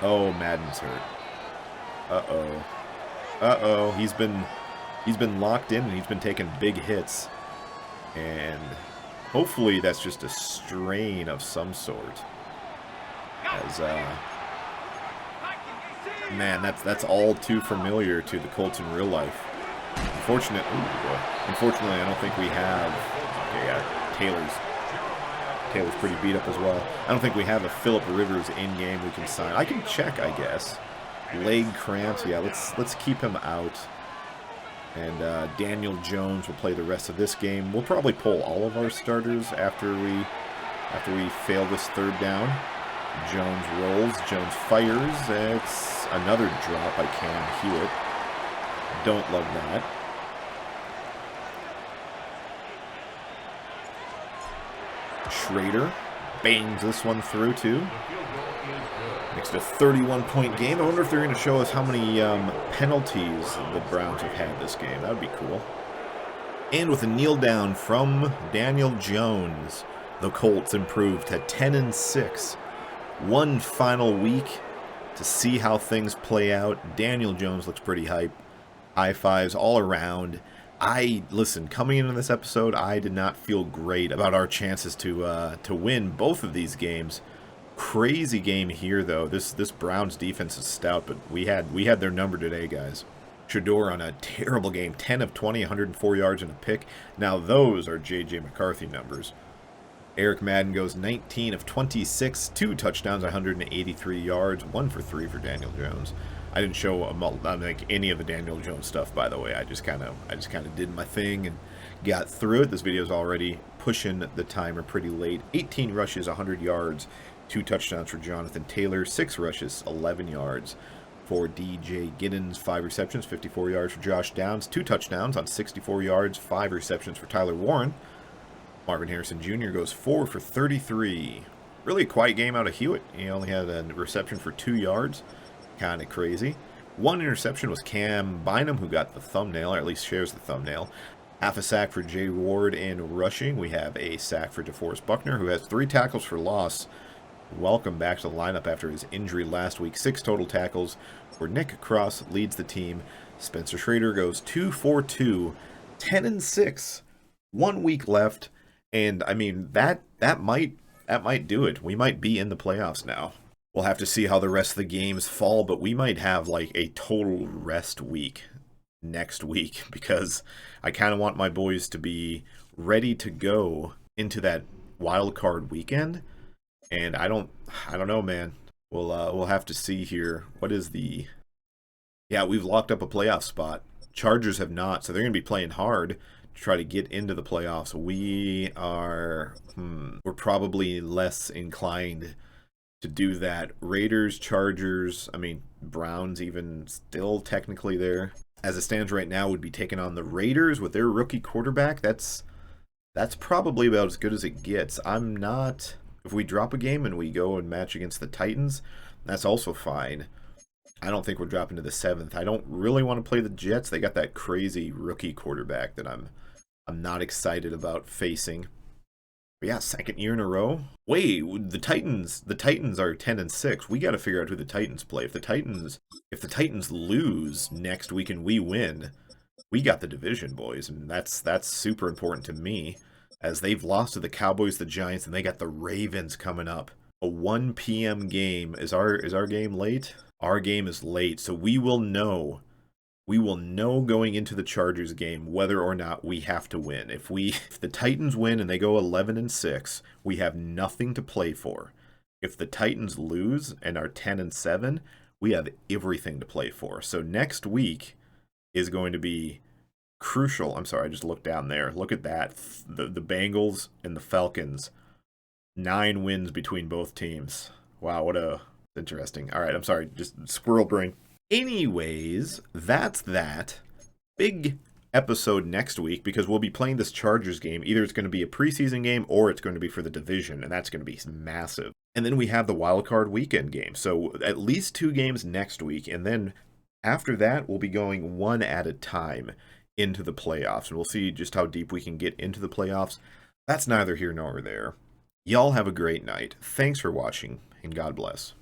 Oh, Madden's hurt. Uh-oh. Uh-oh. He's been locked in and he's been taking big hits. And hopefully that's just a strain of some sort. As man, that's all too familiar to the Colts in real life. Unfortunately, I don't think we have. Okay, yeah, Taylor's pretty beat up as well. I don't think we have a Phillip Rivers in game we can sign. I can check, I guess. Leg cramps. Yeah, let's keep him out. And Daniel Jones will play the rest of this game. We'll probably pull all of our starters after we fail this 3rd down. Jones rolls. Jones fires. It's another drop by Cam Hewitt. Don't love that. Schrader bangs this one through, too. Makes it a 31-point game. I wonder if they're going to show us how many penalties the Browns have had this game. That would be cool. And with a kneel down from Daniel Jones, the Colts improved to 10-6. One final week to see how things play out. Daniel Jones looks pretty hype. High fives all around. Listen, coming into this episode, I did not feel great about our chances to win both of these games. Crazy game here, though. This Browns defense is stout, but we had their number today, guys. Shador on a terrible game, 10 of 20, 104 yards and a pick. Now those are J.J. McCarthy numbers. Eric Madden goes 19 of 26, 2 touchdowns, 183 yards, 1 for 3 for Daniel Jones. I didn't show any of the Daniel Jones stuff, by the way. I just kind of did my thing and got through it. This video is already pushing the timer pretty late. 18 rushes, 100 yards, 2 touchdowns for Jonathan Taylor, 6 rushes, 11 yards for DJ Giddens, 5 receptions, 54 yards for Josh Downs, 2 touchdowns on 64 yards, 5 receptions for Tyler Warren. Marvin Harrison Jr. goes 4 for 33. Really a quiet game out of Hewitt. He only had a reception for 2 yards. Kind of crazy. 1 interception was Cam Bynum, who got the thumbnail, or at least shares the thumbnail. Half a sack for Jay Ward in rushing. We have a sack for DeForest Buckner, who has 3 tackles for loss. Welcome back to the lineup after his injury last week. 6 total tackles for Nick Cross, leads the team. Spencer Schrader goes 2 for 2, 10-6. 1 week left, and I mean that might do it. We might be in the playoffs now. We'll have to see how the rest of the games fall, but we might have like a total rest week next week because I kind of want my boys to be ready to go into that wild card weekend. And I don't know, man. We'll have to see here. What is the? Yeah, we've locked up a playoff spot. Chargers have not, so they're going to be playing hard to try to get into the playoffs. We're probably less inclined to do that. Raiders, Chargers, I mean, Browns even still technically there. As it stands right now, would be taking on the Raiders with their rookie quarterback. That's probably about as good as it gets. I'm not... If we drop a game and we go and match against the Titans, that's also fine. I don't think we're dropping to the 7th. I don't really want to play the Jets. They got that crazy rookie quarterback that I'm not excited about facing. But yeah, 2nd year in a row. Wait, the Titans are 10-6. We got to figure out who the Titans play. If the Titans lose next week and we win, we got the division, boys, and that's super important to me, as they've lost to the Cowboys, the Giants, and they got the Ravens coming up. A 1 p.m. game. Is our game late? Our game is late, so we will know going into the Chargers game whether or not we have to win. If the Titans win and they go 11-6, we have nothing to play for. If the Titans lose and are 10-7, we have everything to play for. So next week is going to be crucial. I'm sorry, I just looked down there. Look at that. The Bengals and the Falcons. 9 wins between both teams. Wow, what a... Interesting. All right, I'm sorry, just squirrel brain. Anyways, that's that. Big episode next week because we'll be playing this Chargers game. Either it's going to be a preseason game or it's going to be for the division, and that's going to be massive. And then we have the wild card weekend game. So at least 2 games next week, and then after that, we'll be going one at a time into the playoffs, and we'll see just how deep we can get into the playoffs. That's neither here nor there. Y'all have a great night. Thanks for watching, and God bless.